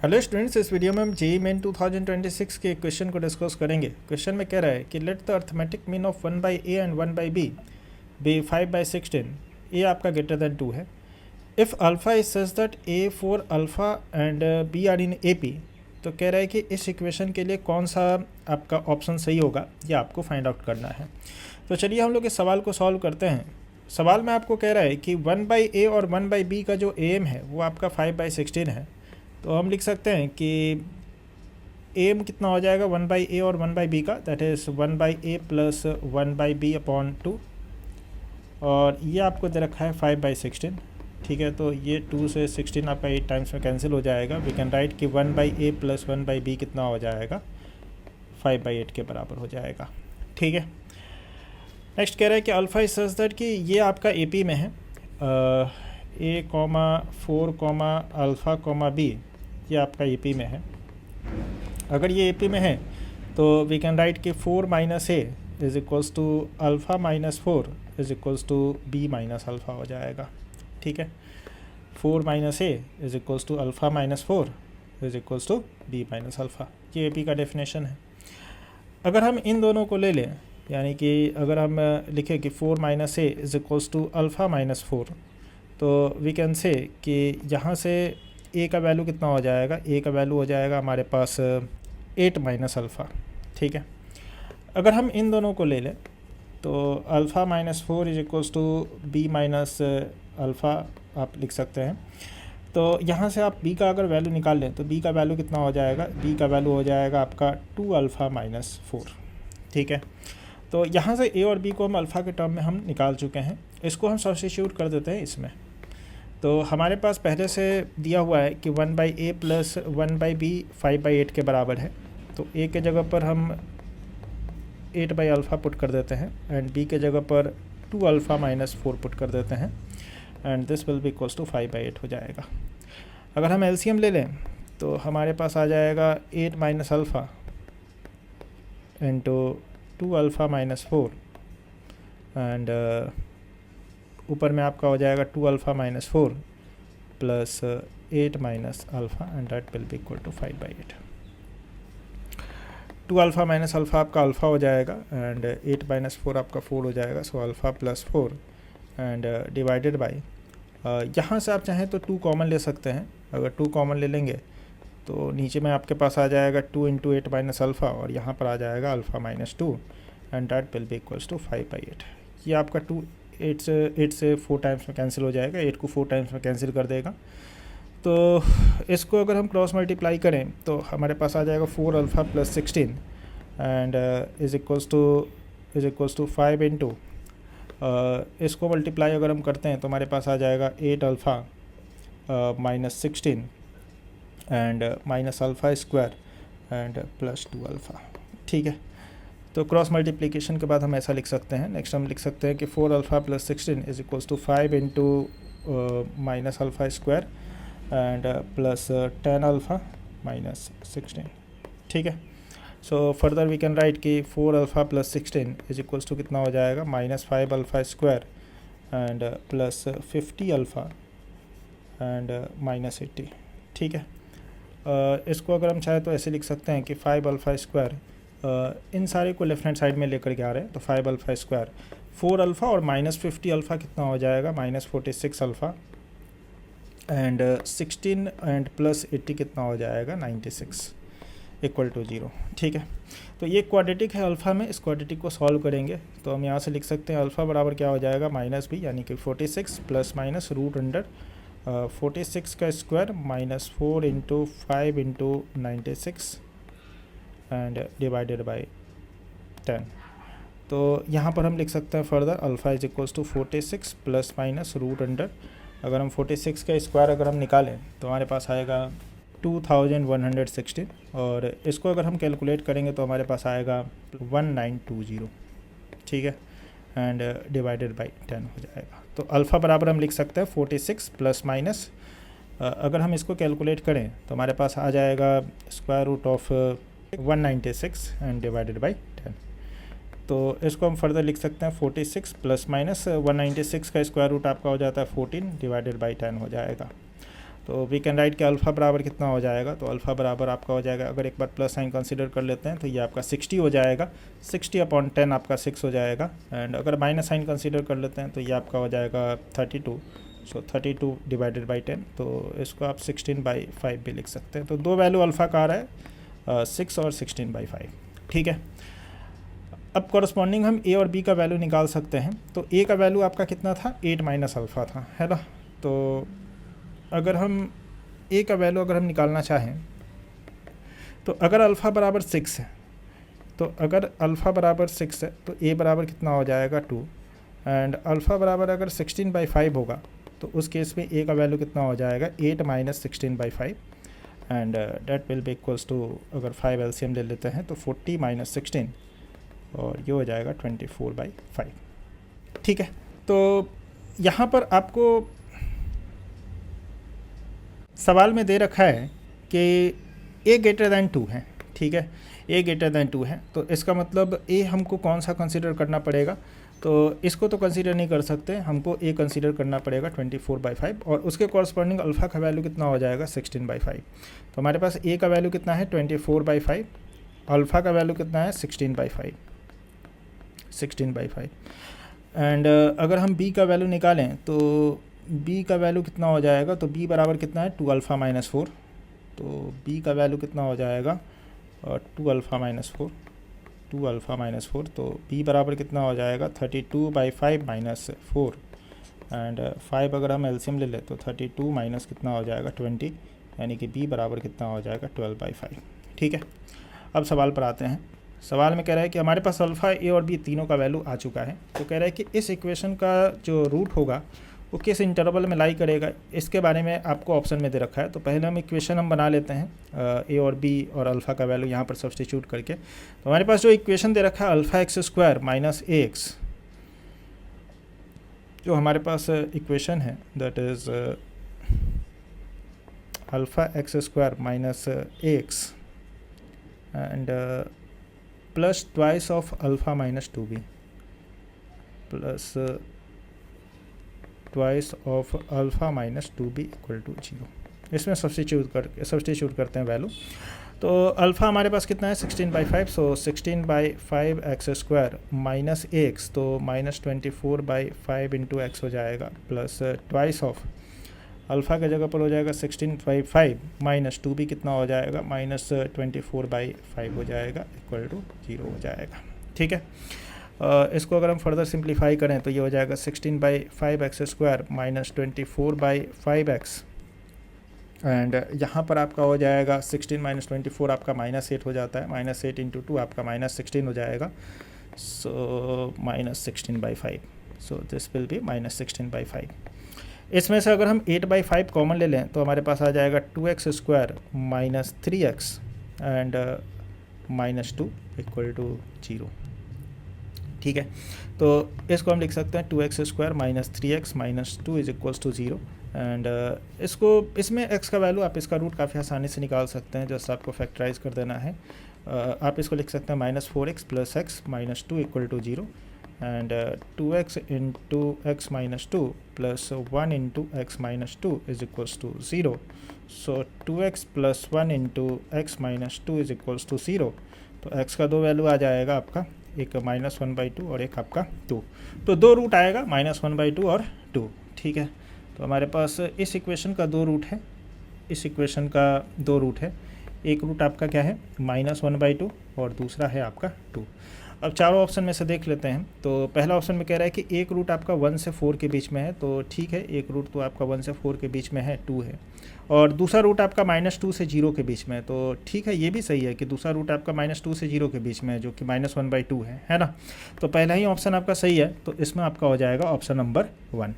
Hello students, इस video में हम जेईई मेन 2026 के क्वेश्चन को डिस्कस करेंगे। क्वेश्चन में कह रहा है कि let the arithmetic mean of 1/a and 1/b be 5/16। A आपका ग्रेटर देन 2 है। If alpha is such that a four alpha and b are in A P, तो कह रहा है कि इस इक्वेशन के लिए कौन सा आपका ऑप्शन सही होगा, ये आपको फाइंड आउट करना है। तो चलिए हम लोग इस सवाल को सॉल्व करते हैं। सवाल में आपको कह रहा है कि 1/a और 1/b का जो एम है वो आपका 5/16 है। तो हम लिख सकते हैं कि एम कितना हो जाएगा 1/a और 1/b का, that is 1/a plus 1/b upon 2, और ये आपको दे रखा है 5/16। ठीक है, तो ये 2 से 16 आपका 8 टाइम्स में कैंसिल हो जाएगा। वी कैन राइट कि 1/a प्लस 1/b कितना हो जाएगा, 5/8 के बराबर हो जाएगा। ठीक है, नेक्स्ट कह रहा है कि अल्फ़ा इज सच दैट कि ये आपका ए पी में है, a,4, अल्फ़ा, b, ये आपका ए पी में है। अगर ये ए पी में है तो वी कैन राइट कि 4 minus a is equals to alpha minus 4 is equals to b minus alpha हो जाएगा। ठीक है, 4 minus a is equals to alpha minus 4 is equals to b minus alpha, ये A P का definition है। अगर हम इन दोनों को ले लें, यानी कि अगर हम लिखें कि 4 minus a is equals to alpha minus 4, तो वी कैन से कि यहाँ से ए का वैल्यू कितना हो जाएगा, ए का वैल्यू हो जाएगा हमारे पास 8 माइनस अल्फ़ा। ठीक है, अगर हम इन दोनों को ले लें तो alpha minus 4 is equals to b minus alpha आप लिख सकते हैं। तो यहाँ से आप b का अगर वैल्यू निकाल लें तो b का वैल्यू कितना हो जाएगा, b का वैल्यू हो जाएगा आपका 2 अल्फ़ा माइनस 4। ठीक है, तो यहाँ से a और b को हम अल्फ़ा के टर्म में हम निकाल चुके हैं, इसको हम सब्स्टिट्यूट कर देते हैं इसमें। तो हमारे पास पहले से दिया हुआ है कि 1/a प्लस 1/b 5/8 के बराबर है। तो a के जगह पर हम 8/अल्फ़ा पुट कर देते हैं एंड b के जगह पर 2 अल्फ़ा माइनस 4 पुट कर देते हैं and this will be equals to 5/8 हो जाएगा। अगर हम एलसीएम ले लें तो हमारे पास आ जाएगा 8 minus alpha into 2 alpha minus 4 and ऊपर में आपका हो जाएगा 2 alpha minus 4 plus 8 minus alpha and that will be equal to 5/8। 2 alpha minus alpha आपका अल्फ़ा हो जाएगा एंड 8 माइनस 4 आपका 4 हो जाएगा, सो alpha plus 4 and divided by, यहाँ से आप चाहें तो 2 कॉमन ले सकते हैं। अगर 2 कॉमन ले लेंगे तो नीचे में आपके पास आ जाएगा 2 इंटू 8 माइनस अल्फ़ा और यहाँ पर आ जाएगा alpha minus 2 and that will be equals to 5/8। ये आपका 8 से 4 टाइम्स में कैंसिल हो जाएगा, 8 को 4 टाइम्स में कैंसिल कर देगा। तो इसको अगर हम क्रॉस मल्टीप्लाई करें तो हमारे पास आ जाएगा 4 alpha plus 16 and is equals to 5 into, इसको मल्टीप्लाई अगर हम करते हैं तो हमारे पास आ जाएगा 8 alpha minus 16 and minus alpha square and plus 2 alpha. ठीक है, तो क्रॉस मल्टीप्लिकेशन के बाद हम ऐसा लिख सकते हैं। नेक्स्ट हम लिख सकते हैं कि 4 alpha plus 16 is equals to 5 into minus alpha square and plus 10 alpha minus 16। ठीक है, so further we can write कि 4 alpha plus 16 is equals to कितना हो जाएगा, minus 5 alpha square and plus 50 alpha and minus 80। ठीक है, इसको अगर हम चाहें तो ऐसे लिख सकते हैं कि 5 अल्फ़ा स्क्वायर, इन सारे को लेफ्ट हैंड साइड में लेकर के आ रहे हैं, तो 5 अल्फ़ा स्क्वायर 4 अल्फ़ा और माइनस 50 अल्फ़ा कितना हो जाएगा, minus 46 alpha and 16 and plus 80 कितना हो जाएगा, 96 इक्वल टू 0। ठीक है, तो ये क्वाड्रेटिक है अल्फ़ा में, इस क्वाड्रेटिक को सॉल्व करेंगे तो हम यहाँ से लिख सकते हैं अल्फ़ा बराबर क्या हो जाएगा, माइनस b, यानी कि 46 प्लस माइनस रूट अंडर 46 का square minus 4 into 5 into 96 and divided by 10। तो यहाँ पर हम लिख सकते हैं further alpha is equals to 46 plus minus root under, अगर हम 46 का स्क्वायर अगर हम निकालें तो हमारे पास आएगा 2116 और इसको अगर हम कैलकुलेट करेंगे तो हमारे पास आएगा 1920। ठीक है, एंड डिवाइडेड बाई 10 हो जाएगा। तो अल्फ़ा बराबर हम लिख सकते हैं 46 प्लस माइनस, अगर हम इसको कैलकुलेट करें तो हमारे पास आ जाएगा square root of 196 and divided by 10। तो इसको हम फर्दर लिख सकते हैं 46 प्लस माइनस 196 का स्क्वायर रूट आपका हो जाता है 14 डिवाइडेड बाई 10 हो जाएगा। तो वी कैन राइट कि अल्फ़ा बराबर कितना हो जाएगा, तो अल्फ़ा बराबर आपका हो जाएगा, अगर एक बार प्लस साइन कंसिडर कर लेते हैं तो ये आपका 60 हो जाएगा, 60/10 आपका 6 हो जाएगा। एंड अगर माइनस साइन कंसिडर कर लेते हैं तो ये आपका हो जाएगा 32, सो 32 डिवाइडेड बाई 10, तो इसको आप 16/5 भी लिख सकते हैं। तो दो वैल्यू अल्फ़ा का आ रहा है 6 और 16/5, ठीक है। अब कॉरस्पॉन्डिंग हम ए और बी का वैल्यू निकाल सकते हैं। तो ए का वैल्यू आपका कितना था, 8 माइनस अल्फ़ा था, है ना। तो अगर हम ए का वैल्यू अगर हम निकालना चाहें तो अगर अल्फ़ा बराबर 6 है, तो अगर अल्फ़ा बराबर 6 है तो ए बराबर कितना हो जाएगा 2, एंड अल्फ़ा बराबर अगर 16/5 होगा तो उस केस में ए का वैल्यू कितना हो जाएगा 8 minus 16/5, and that will be equals to, अगर 5 एलसीएम ले लेते हैं तो 40 माइनस 16 और ये हो जाएगा 24/5, ठीक है। तो यहाँ पर आपको सवाल में दे रखा है कि ए ग्रेटर दैन 2 है, ठीक है, ए ग्रेटर दैन 2 है, तो इसका मतलब ए हमको कौन सा कंसीडर करना पड़ेगा, तो इसको तो कंसीडर नहीं कर सकते, हमको ए कंसीडर करना पड़ेगा 24/5, और उसके कॉरस्पॉन्डिंग अल्फ़ा का वैल्यू कितना हो जाएगा 16/5। तो हमारे पास ए का वैल्यू कितना है 24/5, अल्फ़ा का वैल्यू कितना है 16/5, एंड अगर हम बी का वैल्यू निकालें तो बी का वैल्यू कितना हो जाएगा, तो बी बराबर कितना है 2 अल्फ़ा माइनस 4, तो बी का वैल्यू कितना हो जाएगा 2 अल्फ़ा माइनस 4, तो बी बराबर कितना हो जाएगा 32/5 माइनस 4, एंड 5 अगर हम एलसीएम ले लें तो 32 माइनस कितना हो जाएगा 20, यानी कि बी बराबर कितना हो जाएगा 12/5, ठीक है। अब सवाल पर आते हैं। सवाल में कह रहा है कि हमारे पास अल्फ़ा, ए और बी तीनों का वैल्यू आ चुका है, तो कह रहा है कि इस इक्वेशन का जो रूट होगा वो किस इंटरवल में लाई करेगा, इसके बारे में आपको ऑप्शन में दे रखा है। तो पहले हम इक्वेशन हम बना लेते हैं ए और बी और अल्फ़ा का वैल्यू यहाँ पर सब्स्टिट्यूट करके। तो हमारे पास जो इक्वेशन दे रखा है alpha x square minus a x, जो हमारे पास इक्वेशन है that is alpha x square minus a x and plus twice of alpha minus 2b plus twice of alpha minus 2b equal to 0। इसमें substitute करते हैं value. तो alpha हमारे पास कितना है 16/5, सो 16/5 एक्स स्क्वायर माइनस एक्स, तो minus 24/5 into x हो जाएगा, प्लस ट्वाइस ऑफ अल्फ़ा की जगह पर हो जाएगा 16/5 माइनस 2b कितना हो जाएगा माइनस 24/5 हो जाएगा, इक्वल टू 0 हो जाएगा, ठीक है। इसको अगर हम फर्दर सिंप्लीफाई करें तो ये हो जाएगा 16/5 x square minus 24/5 x, and यहाँ पर आपका हो जाएगा 16 माइनस 24 आपका -8 हो जाता है, -8 इंटू 2 आपका -16 हो जाएगा, so minus 16/5, so this will B minus 16/5। इसमें से अगर हम 8/5 कॉमन ले लें तो हमारे पास आ जाएगा 2x square minus 3x and -2 equal to 0, ठीक है। तो इसको हम लिख सकते हैं 2x square minus 3x minus 2 is equals to 0, and इसमें x का वैल्यू आप इसका रूट काफ़ी आसानी से निकाल सकते हैं, जस्ट आपको फैक्टराइज कर देना है। आप इसको लिख सकते हैं -4x plus x minus 2 equal to 0, and 2x into x minus 2 plus 1 into x minus 2 is equals to 0, so 2x plus 1 into x minus 2 is equals to 0। तो x का दो वैल्यू आ जाएगा आपका, एक -1/2 और एक आपका 2, तो दो रूट आएगा -1/2 और 2, ठीक है। तो हमारे पास इस इक्वेशन का दो रूट है, इस इक्वेशन का दो रूट है, एक रूट आपका क्या है -1/2 और दूसरा है आपका 2। अब चारों ऑप्शन में से देख लेते हैं। तो पहला ऑप्शन में कह रहा है कि एक रूट आपका 1 से 4 के बीच में है, तो ठीक है, एक रूट तो आपका 1 से 4 के बीच में है, 2 है, और दूसरा रूट आपका -2 से 0 के बीच में है, तो ठीक है, ये भी सही है कि दूसरा रूट आपका -2 से 0 के बीच में है जो कि -1/2 है ना। तो पहला ही ऑप्शन आपका सही है, तो इसमें आपका हो जाएगा ऑप्शन नंबर 1।